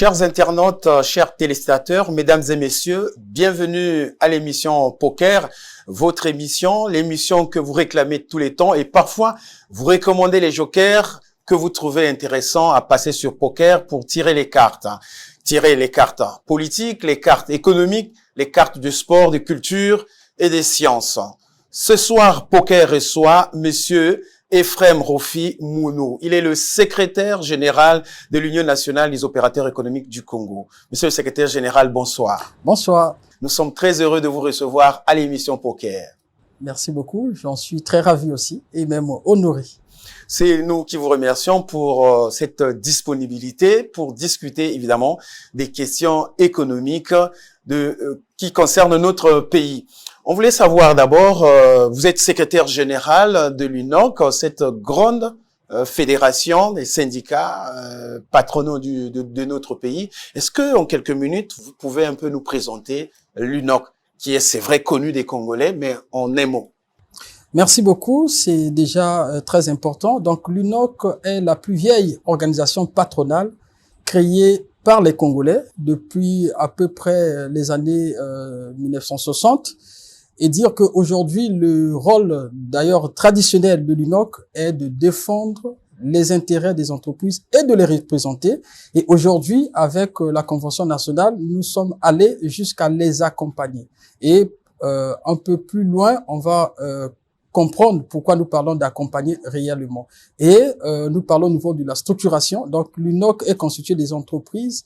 Chers internautes, chers téléspectateurs, mesdames et messieurs, bienvenue à l'émission Poker, votre émission, l'émission que vous réclamez tous les temps et parfois vous recommandez les jokers que vous trouvez intéressants à passer sur Poker pour tirer les cartes. Tirer les cartes politiques, les cartes économiques, les cartes du sport, de culture et des sciences. Ce soir, Poker reçoit monsieur Ephrem Rofi Mounou. Il est le secrétaire général de l'Union nationale des opérateurs économiques du Congo. Monsieur le secrétaire général, bonsoir. Bonsoir. Nous sommes très heureux de vous recevoir à l'émission Poker. Merci beaucoup. J'en suis très ravi aussi et même honoré. C'est nous qui vous remercions pour cette disponibilité pour discuter évidemment des questions économiques qui concernent notre pays. On voulait savoir d'abord, vous êtes secrétaire général de l'UNOC, cette grande fédération des syndicats patronaux de notre pays. Est-ce que, en quelques minutes, vous pouvez un peu nous présenter l'UNOC, qui est, c'est vrai, connu des Congolais, mais en un mot? Merci beaucoup, c'est déjà très important. Donc l'UNOC est la plus vieille organisation patronale créée par les Congolais depuis à peu près les années 1960. Et dire qu'aujourd'hui, le rôle d'ailleurs traditionnel de l'UNOC est de défendre les intérêts des entreprises et de les représenter. Et aujourd'hui, avec la Convention nationale, nous sommes allés jusqu'à les accompagner. Et un peu plus loin, on va comprendre pourquoi nous parlons d'accompagner réellement. Et nous parlons au niveau de la structuration. Donc l'UNOC est constitué des entreprises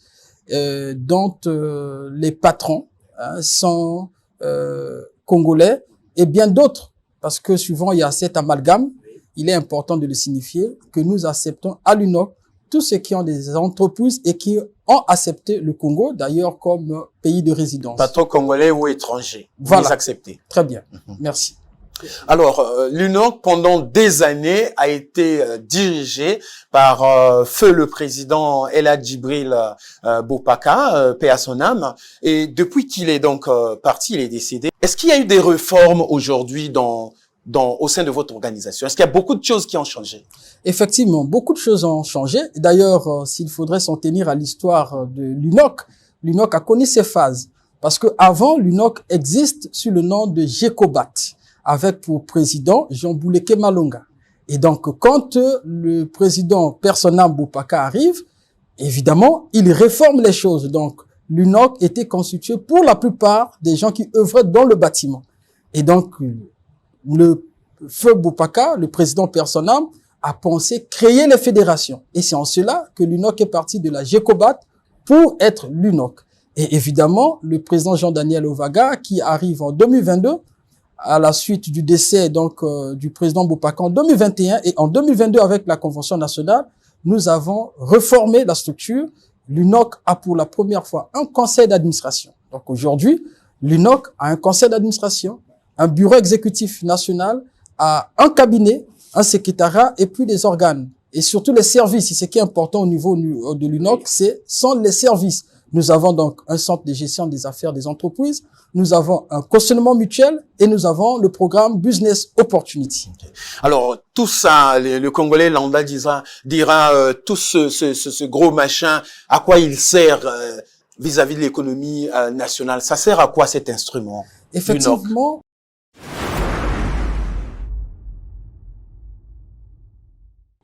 dont les patrons sont congolais et bien d'autres, parce que souvent il y a cet amalgame. Il est important de le signifier que nous acceptons à l'UNOC tous ceux qui ont des entreprises et qui ont accepté le Congo, d'ailleurs comme pays de résidence. Patrons congolais ou étrangers, voilà. Vous les acceptez. Très bien, merci. Alors, l'UNOC, pendant des années, a été dirigé par feu le président El Djibril Bopaka, paix à son âme. Et depuis qu'il est donc parti, il est décédé. Est-ce qu'il y a eu des réformes aujourd'hui au sein de votre organisation? Est-ce qu'il y a beaucoup de choses qui ont changé? Effectivement, beaucoup de choses ont changé. D'ailleurs, s'il faudrait s'en tenir à l'histoire de l'UNOC, l'UNOC a connu ses phases. Parce que avant, l'UNOC existe sous le nom de GECOBAT, avec pour président Jean Bouleke Malonga. Et donc, quand le président Personnam Bopaka arrive, évidemment, il réforme les choses. Donc, l'UNOC était constitué pour la plupart des gens qui œuvraient dans le bâtiment. Et donc, le feu Bopaka, le président Personnam, a pensé créer les fédérations. Et c'est en cela que l'UNOC est parti de la GECOBAT pour être l'UNOC. Et évidemment, le président Jean-Daniel Ovaga, qui arrive en 2022, à la suite du décès donc du président Bopaka en 2021 et en 2022 avec la Convention nationale, nous avons reformé la structure. L'UNOC a pour la première fois un conseil d'administration. Donc aujourd'hui, l'UNOC a un conseil d'administration, un bureau exécutif national, a un cabinet, un secrétariat et puis des organes. Et surtout les services. Et ce qui est important au niveau de l'UNOC, sont les services. Nous avons donc un centre de gestion des affaires des entreprises, nous avons un cautionnement mutuel et nous avons le programme Business Opportunity. Okay. Alors, tout ça, le Congolais lambda dira tout ce gros machin, à quoi il sert vis-à-vis de l'économie nationale? Ça sert à quoi cet instrument? Effectivement.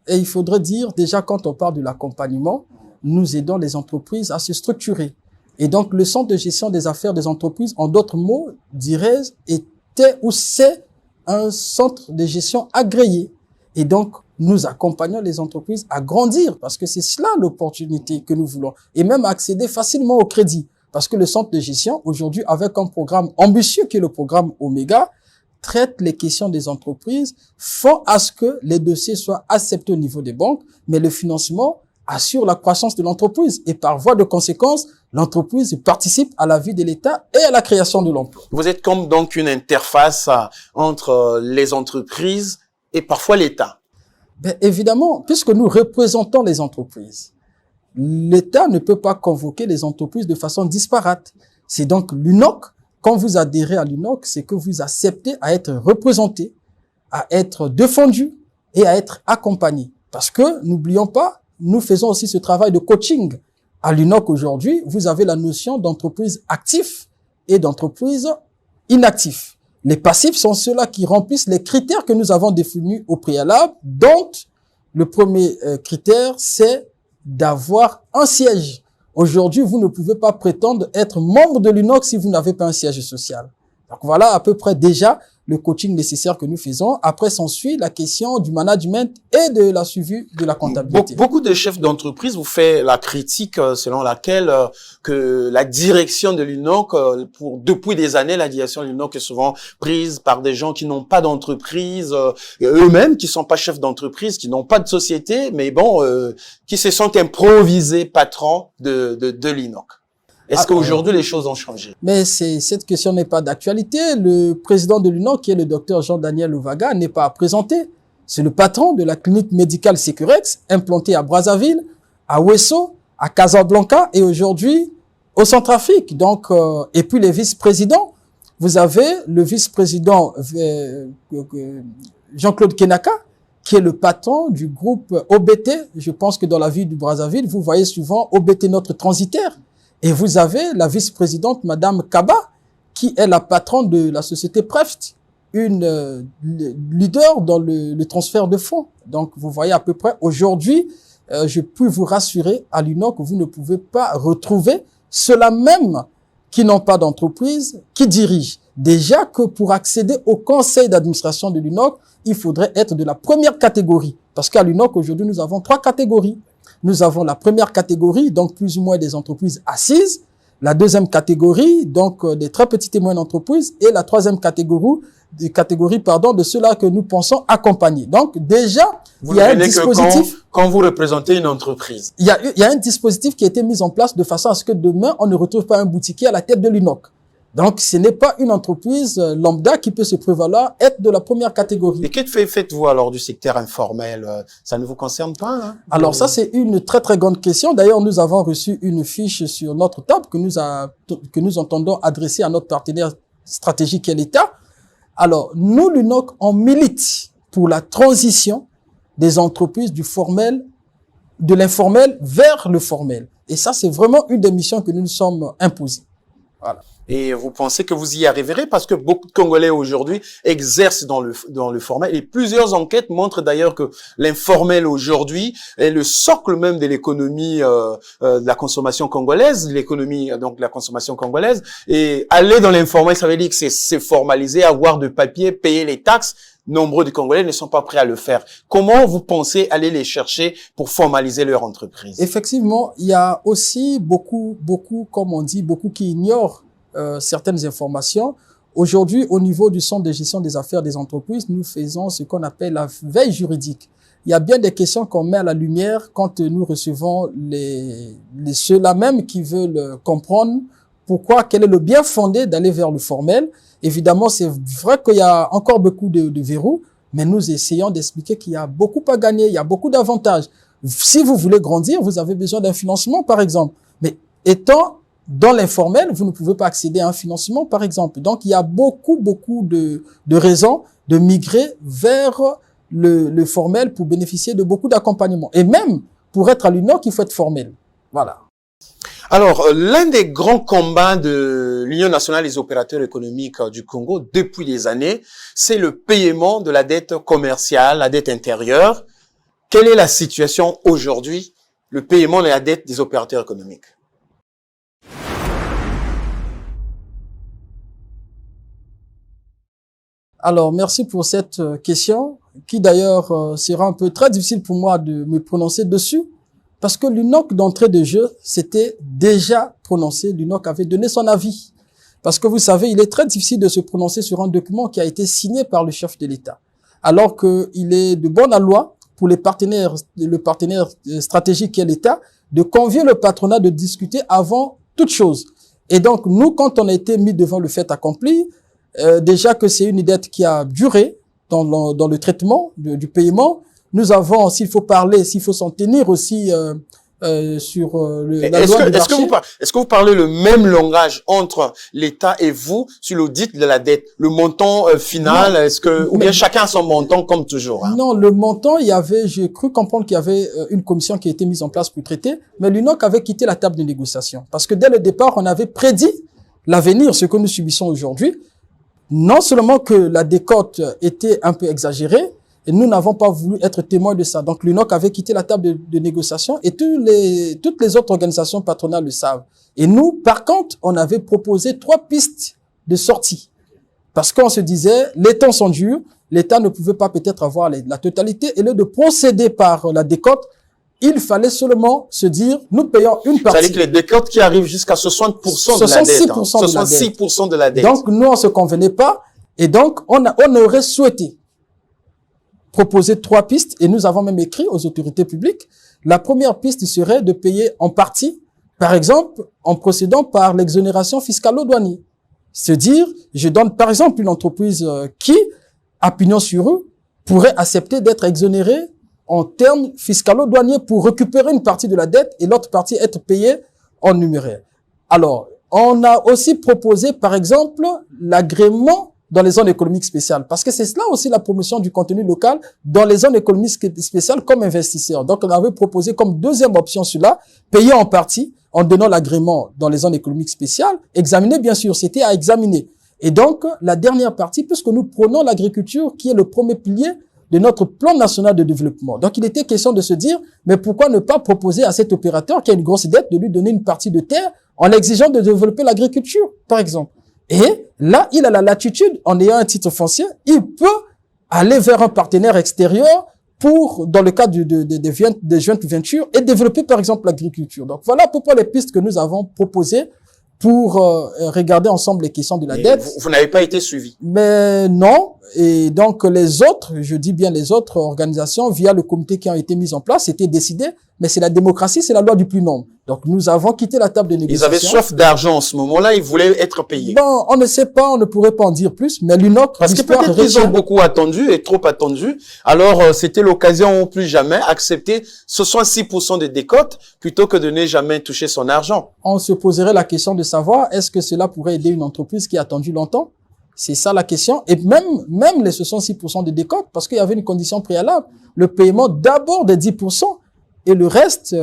Et il faudrait dire, déjà quand on parle de l'accompagnement, nous aidons les entreprises à se structurer. Et donc, le centre de gestion des affaires des entreprises, en d'autres mots, dirais-je, était ou c'est un centre de gestion agréé. Et donc, nous accompagnons les entreprises à grandir parce que c'est cela l'opportunité que nous voulons. Et même accéder facilement au crédit. Parce que le centre de gestion, aujourd'hui, avec un programme ambitieux qui est le programme Omega, traite les questions des entreprises, font à ce que les dossiers soient acceptés au niveau des banques, mais le financement assure la croissance de l'entreprise et par voie de conséquence, l'entreprise participe à la vie de l'État et à la création de l'emploi. Vous êtes comme donc une interface entre les entreprises et parfois l'État. Ben évidemment, puisque nous représentons les entreprises, l'État ne peut pas convoquer les entreprises de façon disparate. C'est donc l'UNOC. Quand vous adhérez à l'UNOC, c'est que vous acceptez à être représenté, à être défendu et à être accompagné. Parce que, n'oublions pas, nous faisons aussi ce travail de coaching À l'UNOC aujourd'hui, vous avez la notion d'entreprise active et d'entreprise inactive. Les passifs sont ceux-là qui remplissent les critères que nous avons définis au préalable, dont le premier critère, c'est d'avoir un siège. Aujourd'hui, vous ne pouvez pas prétendre être membre de l'UNOC si vous n'avez pas un siège social. Donc voilà à peu près déjà le coaching nécessaire que nous faisons. Après s'ensuit la question du management et de la suivi de la comptabilité. Beaucoup de chefs d'entreprise vous fait la critique selon laquelle que la direction de l'UNOC, depuis des années, la direction de l'UNOC est souvent prise par des gens qui n'ont pas d'entreprise, eux-mêmes qui sont pas chefs d'entreprise, qui n'ont pas de société, mais bon, qui se sont improvisés patrons de l'UNOC. Est-ce qu'aujourd'hui, les choses ont changé? Mais cette question n'est pas d'actualité. Le président de l'UNOC, qui est le docteur Jean-Daniel Ouvaga, n'est pas à présenter. C'est le patron de la clinique médicale Sécurex, implantée à Brazzaville, à Ouesso, à Casablanca et aujourd'hui au Centrafrique. Donc, et puis les vice-présidents. Vous avez le vice-président Jean-Claude Kenaka, qui est le patron du groupe OBT. Je pense que dans la ville du Brazzaville, vous voyez souvent OBT Notre Transitaire. Et vous avez la vice-présidente, Madame Kaba, qui est la patronne de la société Preft, une leader dans le transfert de fonds. Donc, vous voyez à peu près, aujourd'hui, je peux vous rassurer, à l'UNOC, vous ne pouvez pas retrouver ceux-là même qui n'ont pas d'entreprise, qui dirigent. Déjà que pour accéder au conseil d'administration de l'UNOC, il faudrait être de la première catégorie. Parce qu'à l'UNOC, aujourd'hui, nous avons 3 catégories. Nous avons la première catégorie, donc plus ou moins des entreprises assises. La deuxième catégorie, donc des très petites et moyennes entreprises. Et la troisième catégorie, de ceux-là que nous pensons accompagner. Donc déjà, il y a un dispositif. Quand vous représentez une entreprise. Il y a un dispositif qui a été mis en place de façon à ce que demain, on ne retrouve pas un boutiquier à la tête de l'UNOC. Donc, ce n'est pas une entreprise lambda qui peut se prévaloir être de la première catégorie. Et que faites-vous alors du secteur informel? Ça ne vous concerne pas, hein? Alors ça, c'est une très très grande question. D'ailleurs, nous avons reçu une fiche sur notre table que nous entendons adresser à notre partenaire stratégique qui est l'État. Alors, nous, l'UNOC, on milite pour la transition des entreprises du formel, de l'informel vers le formel. Et ça, c'est vraiment une des missions que nous nous sommes imposées. Voilà. Et vous pensez que vous y arriverez parce que beaucoup de Congolais aujourd'hui exercent dans le formel et plusieurs enquêtes montrent d'ailleurs que l'informel aujourd'hui est le socle même de l'économie de la consommation congolaise, donc la consommation congolaise. Et aller dans l'informel, ça veut dire que c'est formaliser, avoir de papier, payer les taxes. Nombreux de Congolais ne sont pas prêts à le faire. Comment vous pensez aller les chercher pour formaliser leur entreprise? Effectivement, il y a aussi beaucoup, comme on dit, beaucoup qui ignorent certaines informations. Aujourd'hui, au niveau du Centre de gestion des affaires des entreprises, nous faisons ce qu'on appelle la veille juridique. Il y a bien des questions qu'on met à la lumière quand nous recevons ceux-là même qui veulent comprendre quel est le bien fondé d'aller vers le formel. Évidemment, c'est vrai qu'il y a encore beaucoup de verrous, mais nous essayons d'expliquer qu'il y a beaucoup à gagner, il y a beaucoup d'avantages. Si vous voulez grandir, vous avez besoin d'un financement, par exemple. Mais étant dans l'informel, vous ne pouvez pas accéder à un financement, par exemple. Donc, il y a beaucoup de raisons de migrer vers le formel pour bénéficier de beaucoup d'accompagnement. Et même, pour être à l'UNOC, il faut être formel. Voilà. Alors, l'un des grands combats de l'Union nationale des opérateurs économiques du Congo depuis des années, c'est le paiement de la dette commerciale, la dette intérieure. Quelle est la situation aujourd'hui, le paiement de la dette des opérateurs économiques? Alors, merci pour cette question, qui d'ailleurs sera un peu très difficile pour moi de me prononcer dessus, parce que l'UNOC d'entrée de jeu s'était déjà prononcé, l'UNOC avait donné son avis. Parce que vous savez, il est très difficile de se prononcer sur un document qui a été signé par le chef de l'État, alors qu'il est de bonne loi pour le partenaire stratégique qui est l'État, de convier le patronat de discuter avant toute chose. Et donc, nous, quand on a été mis devant le fait accompli, déjà que c'est une dette qui a duré dans le traitement du paiement, nous avons, s'il faut s'en tenir aussi sur la loi du marché. Est-ce que vous parlez le même langage entre l'État et vous sur l'audit de la dette, le montant final, ou bien chacun a son montant comme toujours, hein? Non, le montant, j'ai cru comprendre qu'il y avait une commission qui a été mise en place pour traiter, mais l'UNOC avait quitté la table de négociation parce que dès le départ, on avait prédit l'avenir, ce que nous subissons aujourd'hui. Non seulement que la décote était un peu exagérée, et nous n'avons pas voulu être témoins de ça. Donc, l'UNOC avait quitté la table de négociation et toutes les autres organisations patronales le savent. Et nous, par contre, on avait proposé 3 pistes de sortie. Parce qu'on se disait, les temps sont durs, l'État ne pouvait pas peut-être avoir la totalité. Et lieu de procéder par la décote, il fallait seulement se dire, nous payons une partie. C'est-à-dire que les décotes qui arrivent jusqu'à 60% de la dette. 66% de la dette. Donc, nous, on se convenait pas. Et donc, on aurait souhaité proposer 3 pistes et nous avons même écrit aux autorités publiques. La première piste serait de payer en partie, par exemple, en procédant par l'exonération fiscale aux douaniers. Se dire, je donne par exemple une entreprise qui, à pignon sur rue, pourrait accepter d'être exonérée en termes fiscalo-douaniers pour récupérer une partie de la dette et l'autre partie être payée en numéraire. Alors, on a aussi proposé, par exemple, l'agrément dans les zones économiques spéciales. Parce que c'est cela aussi la promotion du contenu local dans les zones économiques spéciales comme investisseurs. Donc, on avait proposé comme deuxième option cela, payer en partie en donnant l'agrément dans les zones économiques spéciales. Examiner, bien sûr, c'était à examiner. Et donc, la dernière partie, puisque nous prenons l'agriculture qui est le premier pilier de notre plan national de développement. Donc, il était question de se dire, mais pourquoi ne pas proposer à cet opérateur qui a une grosse dette de lui donner une partie de terre en exigeant de développer l'agriculture, par exemple. Et là, il a la latitude, en ayant un titre foncier, il peut aller vers un partenaire extérieur pour, dans le cadre des joint ventures, et développer, par exemple, l'agriculture. Donc, voilà pourquoi les pistes que nous avons proposées pour regarder ensemble les questions de la dette. Vous n'avez pas été suivi. Mais non. Et donc, les autres, je dis bien les autres organisations, via le comité qui a été mis en place, c'était décidé. Mais c'est la démocratie, c'est la loi du plus nombre. Donc, nous avons quitté la table de négociation. Ils avaient soif d'argent en ce moment-là, ils voulaient être payés. Bon, on ne sait pas, on ne pourrait pas en dire plus, mais l'UNOC... Parce que peut-être qu'ils ont beaucoup attendu et trop attendu. Alors, c'était l'occasion, plus jamais, accepter 66% de décote plutôt que de ne jamais toucher son argent. On se poserait la question de savoir, est-ce que cela pourrait aider une entreprise qui a attendu longtemps? C'est ça la question. Et même les 66% de décote, parce qu'il y avait une condition préalable, le paiement d'abord des 10% et le reste,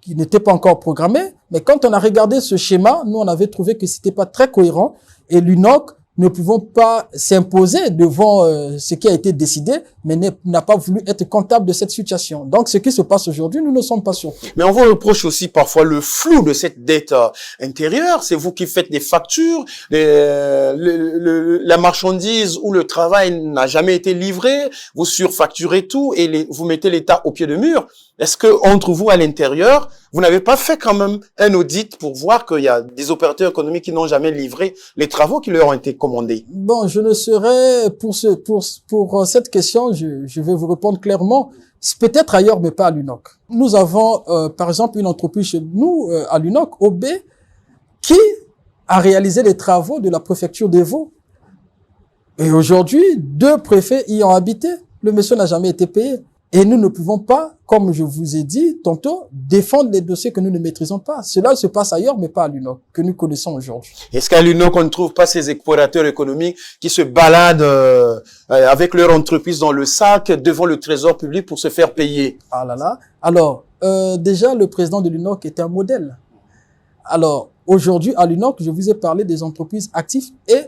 qui n'était pas encore programmé. Mais quand on a regardé ce schéma, nous, on avait trouvé que c'était pas très cohérent et l'UNOC ne pouvons pas s'imposer devant ce qui a été décidé, mais n'a pas voulu être comptable de cette situation. Donc, ce qui se passe aujourd'hui, nous ne sommes pas surpris. Mais on vous reproche aussi parfois le flou de cette dette intérieure. C'est vous qui faites des factures, la marchandise ou le travail n'a jamais été livré, vous surfacturez tout et vous mettez l'État au pied de mur. Est-ce que entre vous à l'intérieur, vous n'avez pas fait quand même un audit pour voir qu'il y a des opérateurs économiques qui n'ont jamais livré les travaux qui leur ont été commandés? Bon, je ne saurais pour cette question, je vais vous répondre clairement. C'est peut-être ailleurs, mais pas à l'UNOC. Nous avons, par exemple, une entreprise chez nous à l'UNOC, OB, qui a réalisé les travaux de la préfecture d'Evo. Et aujourd'hui, 2 préfets y ont habité. Le monsieur n'a jamais été payé. Et nous ne pouvons pas, comme je vous ai dit tantôt, défendre les dossiers que nous ne maîtrisons pas. Cela se passe ailleurs, mais pas à l'UNOC, que nous connaissons aujourd'hui. Est-ce qu'à l'UNOC, on ne trouve pas ces explorateurs économiques qui se baladent avec leur entreprise dans le sac devant le trésor public pour se faire payer? Ah là là. Alors, déjà, le président de l'UNOC est un modèle. Alors, aujourd'hui, à l'UNOC, je vous ai parlé des entreprises actives et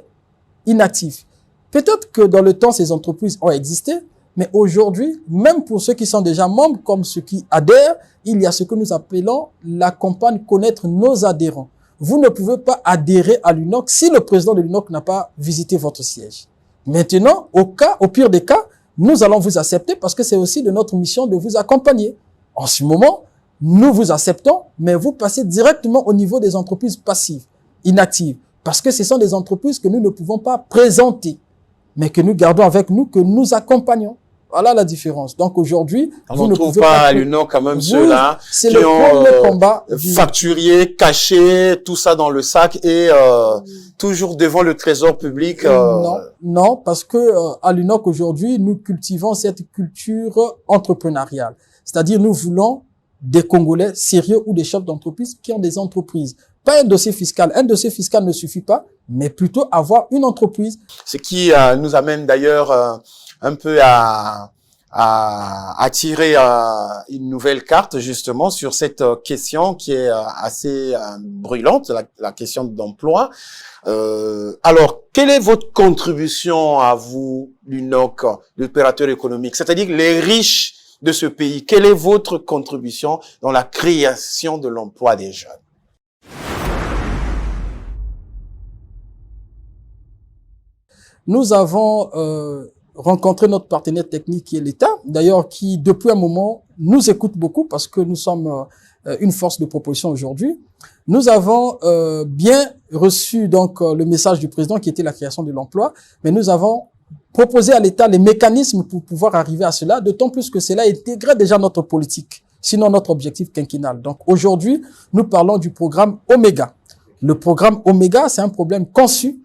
inactives. Peut-être que dans le temps, ces entreprises ont existé, mais aujourd'hui, même pour ceux qui sont déjà membres, comme ceux qui adhèrent, il y a ce que nous appelons la campagne connaître nos adhérents. Vous ne pouvez pas adhérer à l'UNOC si le président de l'UNOC n'a pas visité votre siège. Maintenant, au pire des cas, nous allons vous accepter parce que c'est aussi de notre mission de vous accompagner. En ce moment, nous vous acceptons, mais vous passez directement au niveau des entreprises passives, inactives, parce que ce sont des entreprises que nous ne pouvons pas présenter, mais que nous gardons avec nous, que nous accompagnons. Voilà la différence. Donc aujourd'hui, vous ne trouvez pas à l'UNOC quand même ceux-là qui ont facturé, caché tout ça dans le sac et toujours devant le trésor public. Non, parce que à l'UNOC aujourd'hui, nous cultivons cette culture entrepreneuriale. C'est-à-dire, nous voulons des Congolais sérieux ou des chefs d'entreprise qui ont des entreprises. Pas un dossier fiscal. Un dossier fiscal ne suffit pas, mais plutôt avoir une entreprise. Ce qui nous amène d'ailleurs un peu à tirer une nouvelle carte justement sur cette question qui est assez brûlante, la question d'emploi. Alors, quelle est votre contribution à vous, l'UNOC, l'opérateur économique, c'est-à-dire les riches de ce pays? Quelle est votre contribution dans la création de l'emploi des jeunes? Nous avons rencontré notre partenaire technique qui est l'État, d'ailleurs qui depuis un moment nous écoute beaucoup parce que nous sommes une force de proposition aujourd'hui. Nous avons bien reçu donc le message du président qui était la création de l'emploi, mais nous avons proposé à l'État les mécanismes pour pouvoir arriver à cela, d'autant plus que cela intégrait déjà notre politique, sinon notre objectif quinquennal. Donc aujourd'hui, nous parlons du programme Omega. Le programme Omega, c'est un problème conçu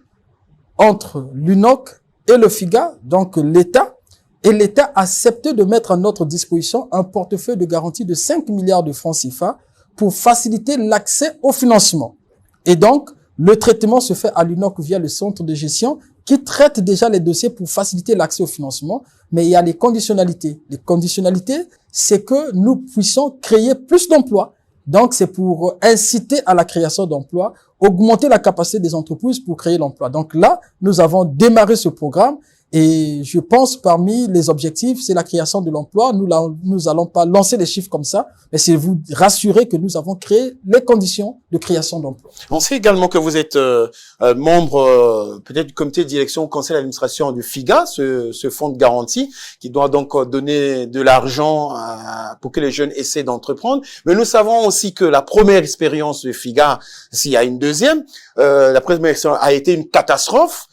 entre l'UNOC et le FIGA, donc l'État, et l'État a accepté de mettre à notre disposition un portefeuille de garantie de 5 milliards de francs CFA pour faciliter l'accès au financement. Et donc, le traitement se fait à l'UNOC via le centre de gestion qui traite déjà les dossiers pour faciliter l'accès au financement, mais il y a les conditionnalités. Les conditionnalités, c'est que nous puissions créer plus d'emplois. Donc, c'est pour inciter à la création d'emplois, augmenter la capacité des entreprises pour créer l'emploi. Donc là, nous avons démarré ce programme et je pense parmi les objectifs, c'est la création de l'emploi. Nous allons pas lancer des chiffres comme ça, mais c'est vous rassurer que nous avons créé les conditions de création d'emploi. On sait également que vous êtes membre peut-être du comité de direction au conseil d'administration du FIGA, ce fonds de garantie qui doit donc donner de l'argent pour que les jeunes essaient d'entreprendre. Mais nous savons aussi que la première expérience du FIGA, s'il y a une deuxième, la première expérience a été une catastrophe.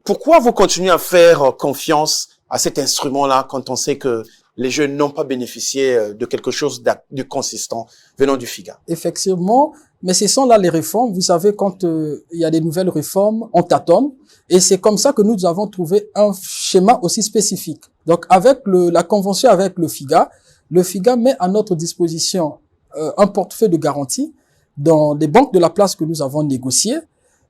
Pourquoi vous continuez à faire confiance à cet instrument-là quand on sait que les jeunes n'ont pas bénéficié de quelque chose de consistant venant du FIGA? Effectivement, mais ce sont là les réformes. Vous savez, quand il y a des nouvelles réformes, on tâtonne. Et c'est comme ça que nous avons trouvé un schéma aussi spécifique. Donc, avec la convention avec le FIGA met à notre disposition un portefeuille de garantie dans les banques de la place que nous avons négociées.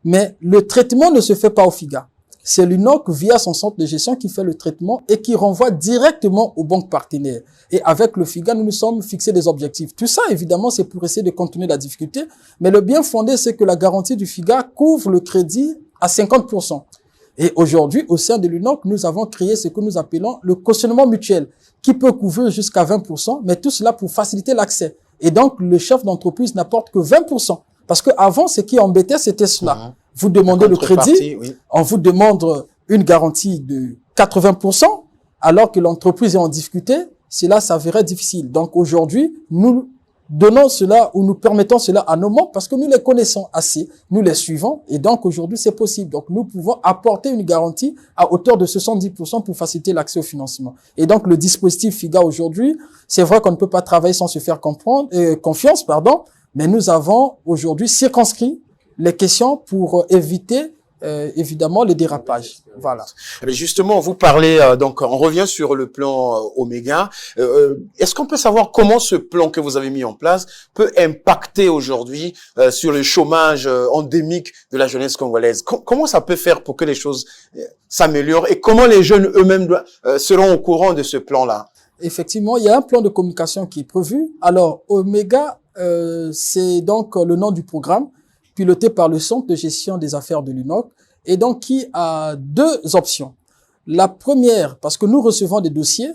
Mais le traitement ne se fait pas au FIGA. C'est l'UNOC via son centre de gestion qui fait le traitement et qui renvoie directement aux banques partenaires. Et avec le FIGA, nous nous sommes fixés des objectifs. Tout ça, évidemment, c'est pour essayer de contenir la difficulté. Mais le bien fondé, c'est que la garantie du FIGA couvre le crédit à 50%. Et aujourd'hui, au sein de l'UNOC, nous avons créé ce que nous appelons le cautionnement mutuel, qui peut couvrir jusqu'à 20%, mais tout cela pour faciliter l'accès. Et donc, le chef d'entreprise n'apporte que 20%. Parce que avant, ce qui embêtait, c'était cela. Vous demandez le crédit, oui. On vous demande une garantie de 80%, alors que l'entreprise est en difficulté, cela s'avérait difficile. Donc aujourd'hui, nous donnons cela ou nous permettons cela à nos membres parce que nous les connaissons assez, nous les suivons et donc aujourd'hui c'est possible. Donc nous pouvons apporter une garantie à hauteur de 70% pour faciliter l'accès au financement. Et donc le dispositif FIGA aujourd'hui, c'est vrai qu'on ne peut pas travailler sans se faire confiance, mais nous avons aujourd'hui circonscrit les questions pour éviter évidemment les dérapages. Voilà. Mais justement, vous parlez donc on revient sur le plan Omega. Est-ce qu'on peut savoir comment ce plan que vous avez mis en place peut impacter aujourd'hui sur le chômage endémique de la jeunesse congolaise? Comment ça peut faire pour que les choses s'améliorent et comment les jeunes eux-mêmes seront au courant de ce plan-là? Effectivement, il y a un plan de communication qui est prévu. Alors Omega, c'est donc le nom du programme piloté par le Centre de gestion des affaires de l'UNOC, et donc qui a deux options. La première, parce que nous recevons des dossiers,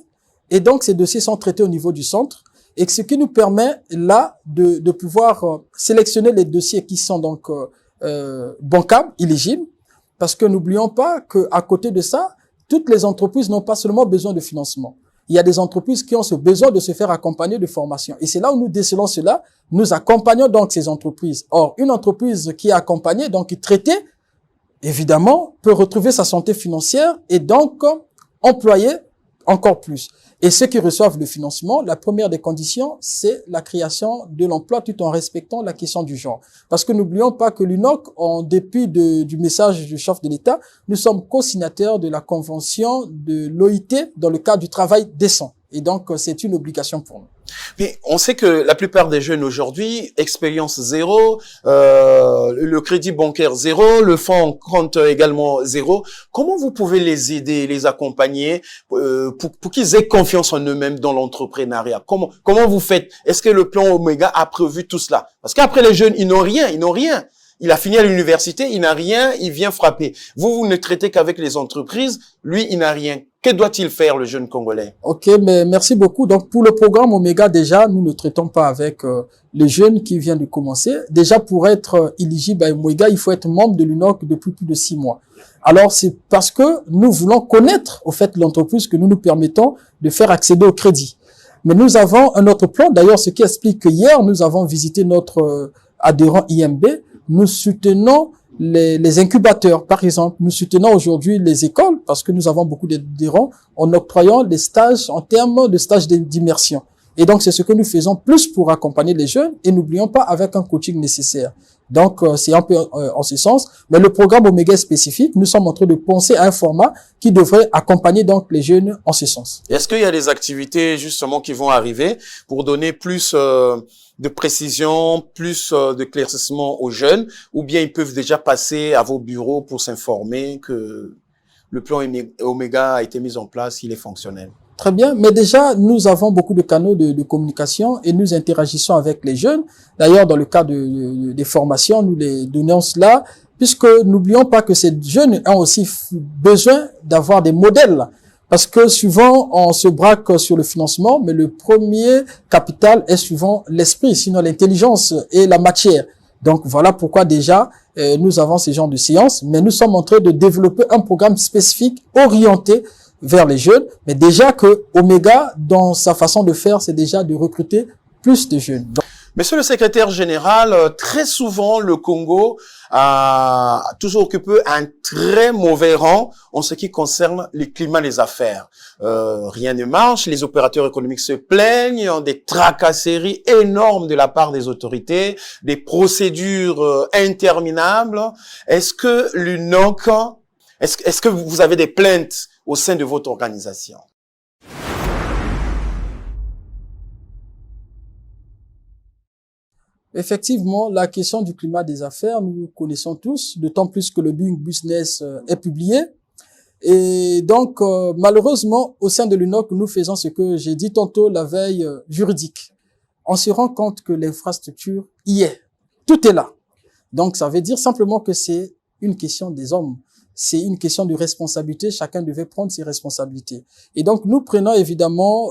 et donc ces dossiers sont traités au niveau du centre, et ce qui nous permet là de pouvoir sélectionner les dossiers qui sont donc bancables, éligibles, parce que n'oublions pas qu'à côté de ça, toutes les entreprises n'ont pas seulement besoin de financement. Il y a des entreprises qui ont ce besoin de se faire accompagner de formation. Et c'est là où nous décelons cela. Nous accompagnons donc ces entreprises. Or, une entreprise qui est accompagnée, donc qui est traitée, évidemment, peut retrouver sa santé financière et donc employer encore plus. Et ceux qui reçoivent le financement, la première des conditions, c'est la création de l'emploi tout en respectant la question du genre. Parce que n'oublions pas que l'UNOC, en dépit du message du chef de l'État, nous sommes co-signataires de la convention de l'OIT dans le cadre du travail décent. Et donc, c'est une obligation pour nous. Mais on sait que la plupart des jeunes aujourd'hui, expérience zéro, le crédit bancaire zéro, le fonds en compte également zéro. Comment vous pouvez les aider, les accompagner pour qu'ils aient confiance en eux-mêmes dans l'entrepreneuriat? Comment vous faites? Est-ce que le plan Omega a prévu tout cela? Parce qu'après les jeunes, ils n'ont rien. Il a fini à l'université, il n'a rien, il vient frapper. Vous ne traitez qu'avec les entreprises, lui, il n'a rien. Que doit-il faire, le jeune Congolais? Ok, mais merci beaucoup. Donc, pour le programme Omega, déjà, nous ne traitons pas avec les jeunes qui viennent de commencer. Déjà, pour être éligible à Omega, il faut être membre de l'UNOC depuis plus de 6 mois. Alors, c'est parce que nous voulons connaître, au fait, l'entreprise que nous nous permettons de faire accéder au crédit. Mais nous avons un autre plan. D'ailleurs, ce qui explique que hier, nous avons visité notre adhérent IMB. Nous soutenons les incubateurs, par exemple. Nous soutenons aujourd'hui les écoles parce que nous avons beaucoup d'adhérents en octroyant des stages en termes de stages d'immersion. Et donc, c'est ce que nous faisons plus pour accompagner les jeunes et n'oublions pas avec un coaching nécessaire. Donc, c'est un peu en ce sens. Mais le programme Omega est spécifique. Nous sommes en train de penser à un format qui devrait accompagner donc les jeunes en ce sens. Est-ce qu'il y a des activités justement qui vont arriver pour donner plus de précision, plus d'éclaircissement aux jeunes, ou bien ils peuvent déjà passer à vos bureaux pour s'informer que le plan Omega a été mis en place, il est fonctionnel? Très bien, mais déjà, nous avons beaucoup de canaux de communication et nous interagissons avec les jeunes. D'ailleurs, dans le cas des formations, nous les donnons cela, puisque n'oublions pas que ces jeunes ont aussi besoin d'avoir des modèles. Parce que souvent, on se braque sur le financement, mais le premier capital est souvent l'esprit, sinon l'intelligence et la matière. Donc, voilà pourquoi déjà, nous avons ce genre de séances, mais nous sommes en train de développer un programme spécifique orienté vers les jeunes, mais déjà que Omega, dans sa façon de faire, c'est déjà de recruter plus de jeunes. Donc, Monsieur le secrétaire général, très souvent, le Congo a toujours occupé un très mauvais rang en ce qui concerne le climat des affaires. Rien ne marche, les opérateurs économiques se plaignent, des tracasseries énormes de la part des autorités, des procédures interminables. Est-ce que l'UNOC, est-ce que vous avez des plaintes au sein de votre organisation? Effectivement, la question du climat des affaires, nous connaissons tous, d'autant plus que le Doing Business est publié. Et donc, malheureusement, au sein de l'UNOC, nous faisons ce que j'ai dit tantôt, la veille juridique. On se rend compte que l'infrastructure y est. Tout est là. Donc, ça veut dire simplement que c'est une question des hommes. C'est une question de responsabilité. Chacun devait prendre ses responsabilités. Et donc, nous prenons évidemment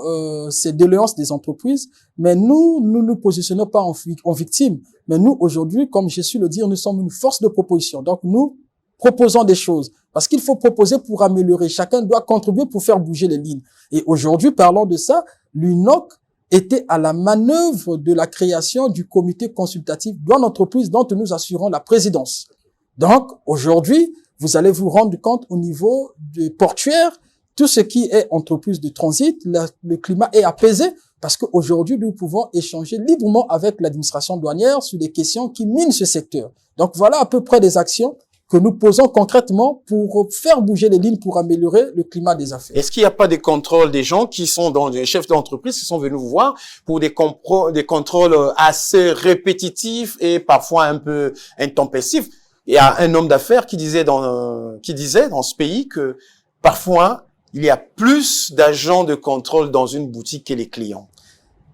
ces doléances des entreprises, mais nous nous positionnons pas en victime. Mais nous, aujourd'hui, comme j'ai su le dire, nous sommes une force de proposition. Donc, nous proposons des choses. Parce qu'il faut proposer pour améliorer. Chacun doit contribuer pour faire bouger les lignes. Et aujourd'hui, parlant de ça, l'UNOC était à la manœuvre de la création du comité consultatif douane entreprise dont nous assurons la présidence. Donc, aujourd'hui, vous allez vous rendre compte au niveau du portuaire, tout ce qui est entreprise de transit, le climat est apaisé parce qu'aujourd'hui, nous pouvons échanger librement avec l'administration douanière sur des questions qui minent ce secteur. Donc, voilà à peu près des actions que nous posons concrètement pour faire bouger les lignes, pour améliorer le climat des affaires. Est-ce qu'il n'y a pas des contrôles des gens qui sont dans des chefs d'entreprise qui sont venus vous voir pour des contrôles assez répétitifs et parfois un peu intempestifs? Il y a un homme d'affaires qui disait dans ce pays que parfois il y a plus d'agents de contrôle dans une boutique que les clients.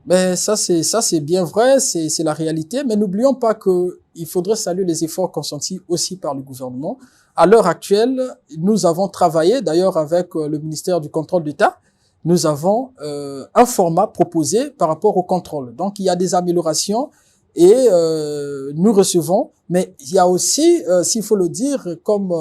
Mais ça c'est bien vrai, c'est la réalité. Mais n'oublions pas que il faudrait saluer les efforts consentis aussi par le gouvernement. À l'heure actuelle, nous avons travaillé d'ailleurs avec le ministère du Contrôle d'État. Nous avons un format proposé par rapport au contrôle. Donc il y a des améliorations. Et nous recevons, mais il y a aussi, s'il faut le dire, comme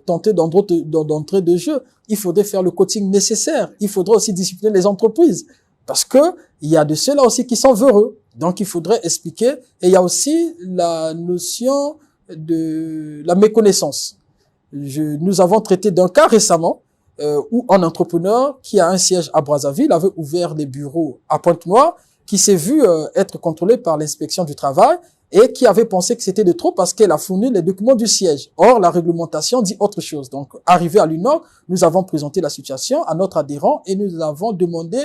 tenter d'entrée de jeu, il faudrait faire le coaching nécessaire. Il faudrait aussi discipliner les entreprises, parce que il y a de ceux-là aussi qui sont véreux. Donc il faudrait expliquer. Et il y a aussi la notion de la méconnaissance. Nous avons traité d'un cas récemment où un entrepreneur qui a un siège à Brazzaville avait ouvert des bureaux à Pointe-Noire, qui s'est vu être contrôlé par l'inspection du travail et qui avait pensé que c'était de trop parce qu'elle a fourni les documents du siège. Or, la réglementation dit autre chose. Donc, arrivé à l'UNOC, nous avons présenté la situation à notre adhérent et nous avons demandé,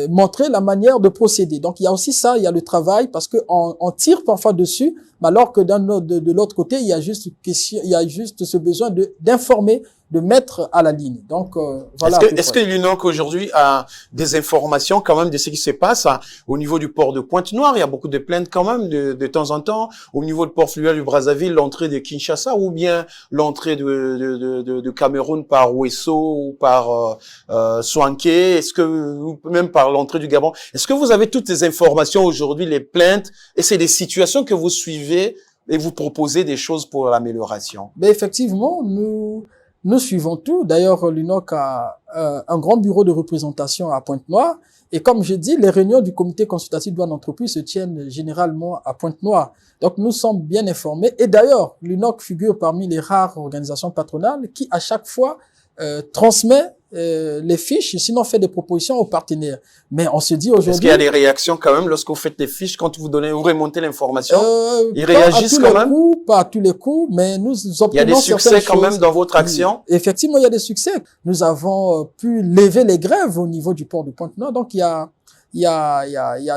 montrer la manière de procéder. Donc, il y a aussi ça, il y a le travail parce que on tire parfois dessus, mais alors que de l'autre côté, il y a juste ce besoin d'informer, de mettre à la ligne. Donc, voilà. Est-ce que l'UNOC aujourd'hui a des informations quand même de ce qui se passe au niveau du port de Pointe-Noire? Il y a beaucoup de plaintes quand même de temps en temps. Au niveau du port fluvial du Brazzaville, l'entrée de Kinshasa ou bien l'entrée de Cameroun par Ouesso ou par Soanké, est-ce que ou même par l'entrée du Gabon? Est-ce que vous avez toutes ces informations aujourd'hui, les plaintes, et c'est des situations que vous suivez et vous proposez des choses pour l'amélioration? Mais effectivement, nous suivons tout. D'ailleurs, l'UNOC a un grand bureau de représentation à Pointe-Noire. Et comme je dis, les réunions du comité consultatif douane entreprise se tiennent généralement à Pointe-Noire. Donc, nous sommes bien informés. Et d'ailleurs, l'UNOC figure parmi les rares organisations patronales qui, à chaque fois, transmet les fiches, sinon fait des propositions aux partenaires. Mais on se dit aujourd'hui... Est-ce qu'il y a des réactions quand même lorsque vous faites des fiches, quand vous remontez l'information? Ils réagissent quand même? Pas à tous les coups, mais nous obtenons... Il y a des succès quand même dans votre action? Effectivement, il y a des succès. Nous avons pu lever les grèves au niveau du port de Pointe-Noire. Donc,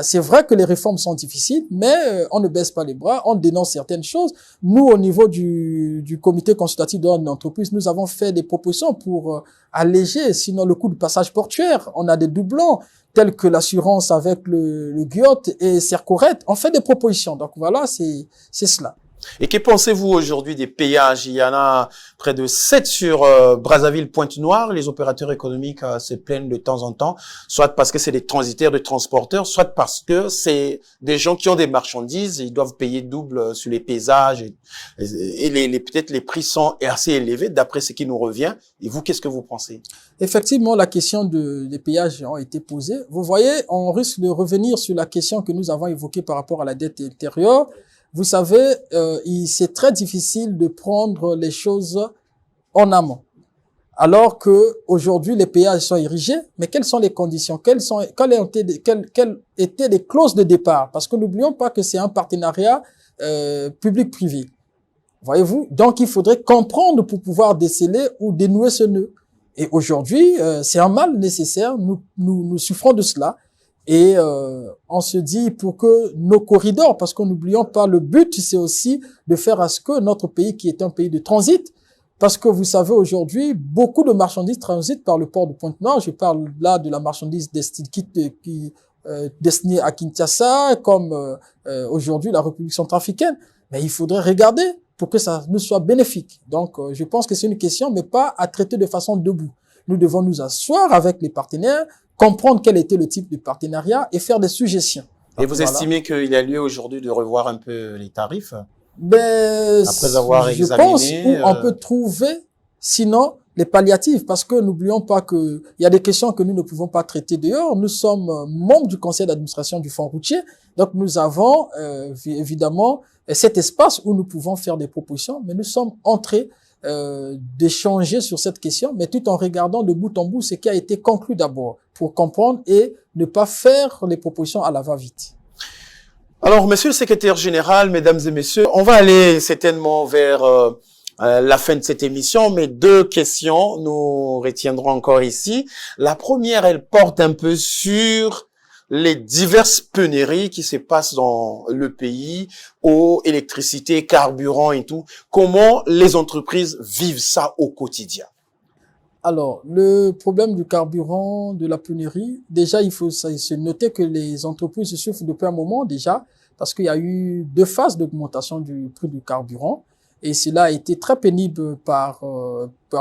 c'est vrai que les réformes sont difficiles, mais on ne baisse pas les bras, on dénonce certaines choses. Nous, au niveau du comité consultatif de l'entreprise, nous avons fait des propositions pour alléger, sinon le coût du passage portuaire. On a des doublons, tels que l'assurance avec le GIOT et Sercoret. On fait des propositions. Donc voilà, c'est cela. Et que pensez-vous aujourd'hui des péages? Il y en a près de 7 sur Brazzaville-Pointe-Noire. Les opérateurs économiques se plaignent de temps en temps, soit parce que c'est des transitaires, des transporteurs, soit parce que c'est des gens qui ont des marchandises et ils doivent payer double sur les péages et peut-être les prix sont assez élevés d'après ce qui nous revient. Et vous, qu'est-ce que vous pensez? Effectivement, la question des péages a été posée. Vous voyez, on risque de revenir sur la question que nous avons évoquée par rapport à la dette intérieure. Vous savez, c'est très difficile de prendre les choses en amont. Alors que aujourd'hui les péages sont érigés, mais quelles sont les conditions? Quelles étaient les clauses de départ? Parce que n'oublions pas que c'est un partenariat public-privé. Voyez-vous? Donc il faudrait comprendre pour pouvoir déceler ou dénouer ce nœud. Et aujourd'hui, c'est un mal nécessaire. Nous souffrons de cela. Et on se dit pour que nos corridors, parce qu'on n'oublions pas, le but, c'est aussi de faire à ce que notre pays, qui est un pays de transit, parce que vous savez aujourd'hui, beaucoup de marchandises transitent par le port de Pointe-Noire. Je parle là de la marchandise destinée à Kinshasa, comme aujourd'hui la République centrafricaine. Mais il faudrait regarder pour que ça nous soit bénéfique. Donc, je pense que c'est une question, mais pas à traiter de façon debout. Nous devons nous asseoir avec les partenaires, comprendre quel était le type de partenariat et faire des suggestions. Et vous estimez qu'il y a lieu aujourd'hui de revoir un peu les tarifs? Après avoir examiné, je pense qu'on peut trouver, sinon, les palliatifs, parce que n'oublions pas que il y a des questions que nous ne pouvons pas traiter dehors. Nous sommes membres du conseil d'administration du fonds routier, donc nous avons évidemment cet espace où nous pouvons faire des propositions, mais nous sommes entrés d'échanger sur cette question, mais tout en regardant de bout en bout ce qui a été conclu d'abord, pour comprendre et ne pas faire les propositions à la va-vite. Alors, monsieur le secrétaire général, mesdames et messieurs, on va aller certainement vers la fin de cette émission, mais 2 questions nous retiendrons encore ici. La première, elle porte un peu sur les diverses pénuries qui se passent dans le pays, eau, électricité, carburant et tout. Comment les entreprises vivent ça au quotidien? Alors, le problème du carburant, de la pénurie, déjà, il faut se noter que les entreprises souffrent depuis un moment déjà, parce qu'il y a eu 2 phases d'augmentation du prix du carburant, et cela a été très pénible par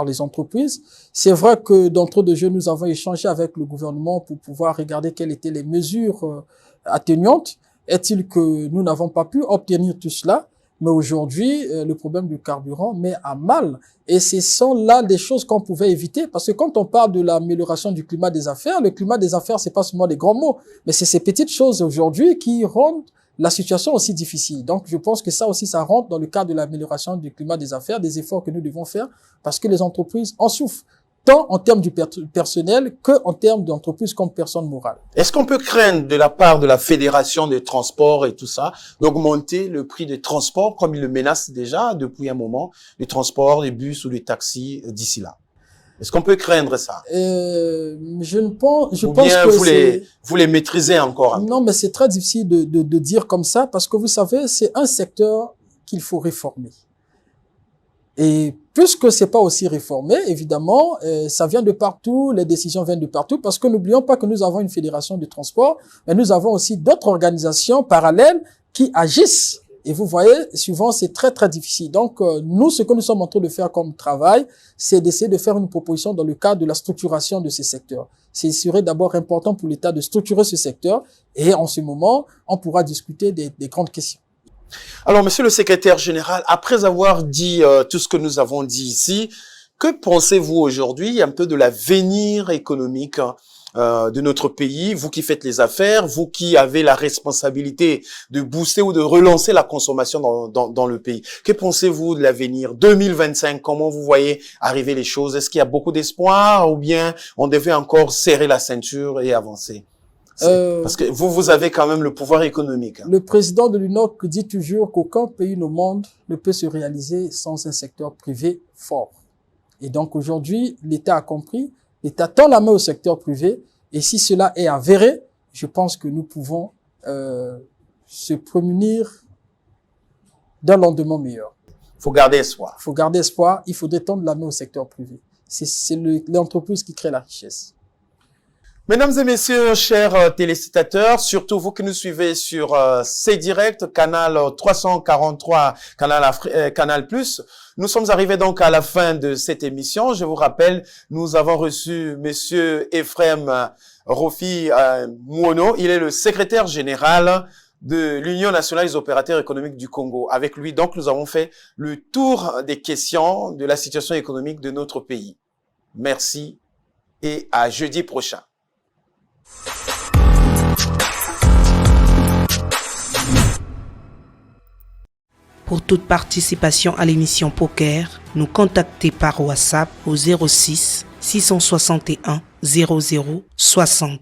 les entreprises. C'est vrai que d'entre deux jeux, nous avons échangé avec le gouvernement pour pouvoir regarder quelles étaient les mesures atténuantes. Est-il que nous n'avons pas pu obtenir tout cela? Mais aujourd'hui, le problème du carburant met à mal. Et ce sont là des choses qu'on pouvait éviter. Parce que quand on parle de l'amélioration du climat des affaires, le climat des affaires, c'est pas seulement des grands mots, mais c'est ces petites choses aujourd'hui qui rendent la situation aussi difficile. Donc, je pense que ça aussi, ça rentre dans le cadre de l'amélioration du climat des affaires, des efforts que nous devons faire, parce que les entreprises en souffrent. tant en termes du personnel qu'en termes d'entreprise comme personne morale. Est-ce qu'on peut craindre de la part de la Fédération des transports et tout ça d'augmenter le prix des transports comme il le menace déjà depuis un moment, les transports, les bus ou les taxis d'ici là? Est-ce qu'on peut craindre ça? Je pense bien que vous les maîtrisez encore un peu? Non, mais c'est très difficile de dire comme ça parce que vous savez, c'est un secteur qu'il faut réformer. Et puisque c'est pas aussi réformé, évidemment, ça vient de partout, les décisions viennent de partout, parce que n'oublions pas que nous avons une fédération de transport, mais nous avons aussi d'autres organisations parallèles qui agissent. Et vous voyez, souvent, c'est très, très difficile. Donc, nous, ce que nous sommes en train de faire comme travail, c'est d'essayer de faire une proposition dans le cadre de la structuration de ces secteurs. Ce serait d'abord important pour l'État de structurer ce secteur, et en ce moment, on pourra discuter des grandes questions. Alors, monsieur le secrétaire général, après avoir dit tout ce que nous avons dit ici, que pensez-vous aujourd'hui un peu de l'avenir économique de notre pays, vous qui faites les affaires, vous qui avez la responsabilité de booster ou de relancer la consommation dans le pays. Que pensez-vous de l'avenir 2025? Comment vous voyez arriver les choses? Est-ce qu'il y a beaucoup d'espoir ou bien on devait encore serrer la ceinture et avancer? Parce que vous avez quand même le pouvoir économique. Le président de l'UNOC dit toujours qu'aucun pays au monde ne peut se réaliser sans un secteur privé fort. Et donc aujourd'hui, l'État a compris, l'État tend la main au secteur privé, et si cela est avéré, je pense que nous pouvons se prémunir d'un lendemain meilleur. Il faut garder espoir. Il faut garder espoir, il faudrait tendre la main au secteur privé. C'est l'entreprise qui crée la richesse. Mesdames et messieurs, chers téléspectateurs, surtout vous qui nous suivez sur C-Direct, canal 343, canal Plus, nous sommes arrivés donc à la fin de cette émission. Je vous rappelle, nous avons reçu monsieur Ephraim Rofi Mouono. Il est le secrétaire général de l'Union nationale des opérateurs économiques du Congo. Avec lui, donc, nous avons fait le tour des questions de la situation économique de notre pays. Merci et à jeudi prochain. Pour toute participation à l'émission Poker, nous contactez par WhatsApp au 06 661 00 60.